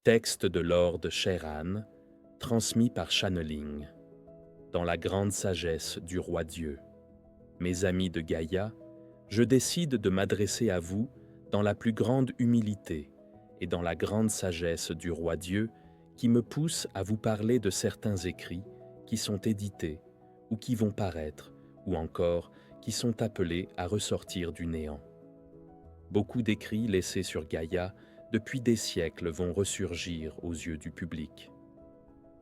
Texte de Lord Sheran, transmis par Channeling, dans la grande sagesse du roi Dieu. Mes amis de Gaïa, je décide de m'adresser à vous dans la plus grande humilité et dans la grande sagesse du roi Dieu qui me pousse à vous parler de certains écrits qui sont édités ou qui vont paraître ou encore qui sont appelés à ressortir du néant. Beaucoup d'écrits laissés sur Gaïa depuis des siècles vont ressurgir aux yeux du public.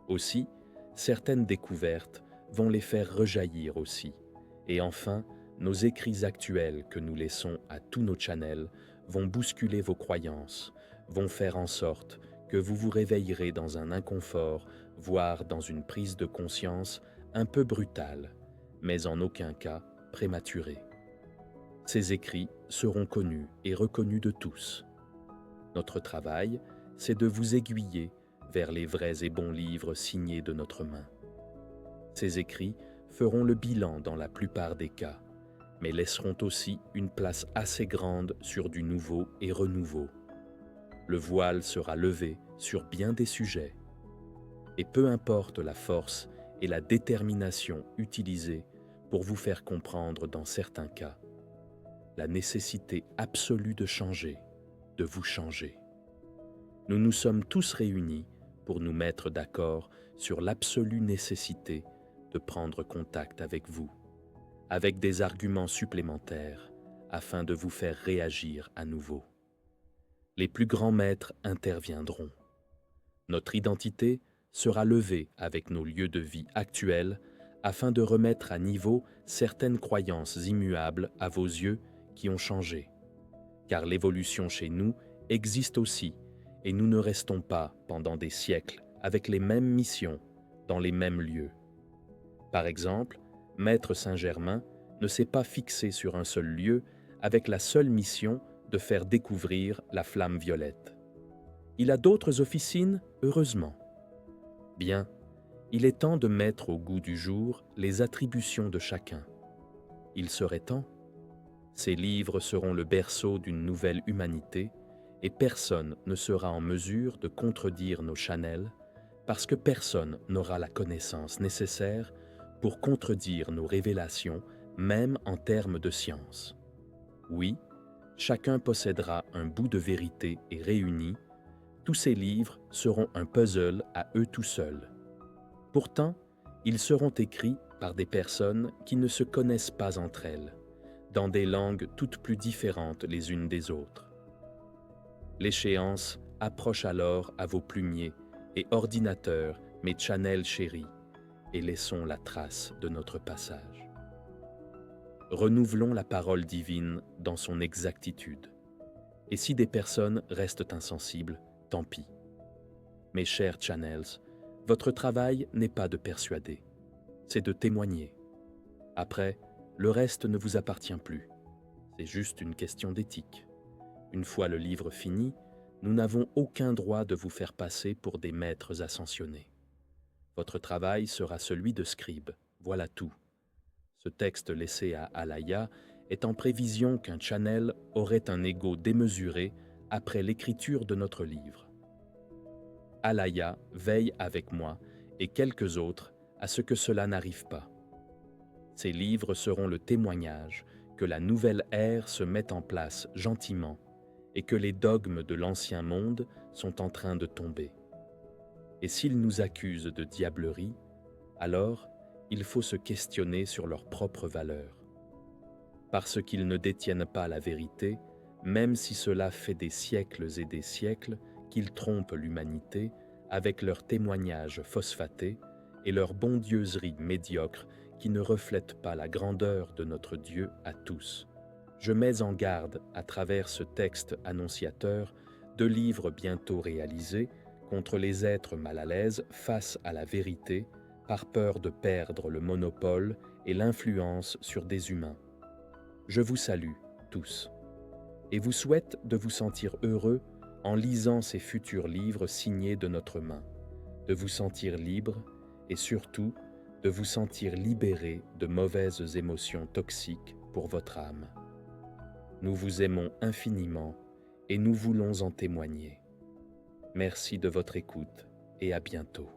Aussi, certaines découvertes vont les faire rejaillir aussi. Et enfin, nos écrits actuels que nous laissons à tous nos channels vont bousculer vos croyances, vont faire en sorte que vous vous réveillerez dans un inconfort, voire dans une prise de conscience un peu brutale, mais en aucun cas prématurée. Ces écrits seront connus et reconnus de tous. Notre travail, c'est de vous aiguiller vers les vrais et bons livres signés de notre main. Ces écrits feront le bilan dans la plupart des cas, mais laisseront aussi une place assez grande sur du nouveau et renouveau. Le voile sera levé sur bien des sujets. Et peu importe la force et la détermination utilisées pour vous faire comprendre dans certains cas, la nécessité absolue de changer, de vous changer. Nous nous sommes tous réunis pour nous mettre d'accord sur l'absolue nécessité de prendre contact avec vous, avec des arguments supplémentaires, afin de vous faire réagir à nouveau. Les plus grands maîtres interviendront. Notre identité sera levée avec nos lieux de vie actuels afin de remettre à niveau certaines croyances immuables à vos yeux qui ont changé. Car l'évolution chez nous existe aussi et nous ne restons pas pendant des siècles avec les mêmes missions dans les mêmes lieux. Par exemple, Maître Saint-Germain ne s'est pas fixé sur un seul lieu avec la seule mission de faire découvrir la flamme violette. Il a d'autres officines, heureusement. Bien, il est temps de mettre au goût du jour les attributions de chacun. Il serait temps. Ces livres seront le berceau d'une nouvelle humanité et personne ne sera en mesure de contredire nos channels parce que personne n'aura la connaissance nécessaire pour contredire nos révélations, même en termes de science. Oui, chacun possédera un bout de vérité et réuni, tous ces livres seront un puzzle à eux tout seuls. Pourtant, ils seront écrits par des personnes qui ne se connaissent pas entre elles, dans des langues toutes plus différentes les unes des autres. L'échéance approche alors à vos plumiers et ordinateurs, mes channels chéris, et laissons la trace de notre passage. Renouvelons la parole divine dans son exactitude. Et si des personnes restent insensibles, tant pis. Mes chers channels, votre travail n'est pas de persuader, c'est de témoigner. Après, le reste ne vous appartient plus. C'est juste une question d'éthique. Une fois le livre fini, nous n'avons aucun droit de vous faire passer pour des maîtres ascensionnés. Votre travail sera celui de scribe, voilà tout. Ce texte laissé à Alaya est en prévision qu'un channel aurait un ego démesuré après l'écriture de notre livre. Alaya veille avec moi et quelques autres à ce que cela n'arrive pas. Ces livres seront le témoignage que la nouvelle ère se met en place gentiment et que les dogmes de l'ancien monde sont en train de tomber. Et s'ils nous accusent de diablerie, alors il faut se questionner sur leur propre valeur. Parce qu'ils ne détiennent pas la vérité, même si cela fait des siècles et des siècles qu'ils trompent l'humanité avec leurs témoignages phosphatés et leur bondieuserie médiocre qui ne reflète pas la grandeur de notre Dieu à tous. Je mets en garde à travers ce texte annonciateur de livres bientôt réalisés contre les êtres mal à l'aise face à la vérité par peur de perdre le monopole et l'influence sur des humains. Je vous salue tous et vous souhaite de vous sentir heureux en lisant ces futurs livres signés de notre main, de vous sentir libre et surtout de vous sentir libéré de mauvaises émotions toxiques pour votre âme. Nous vous aimons infiniment et nous voulons en témoigner. Merci de votre écoute et à bientôt.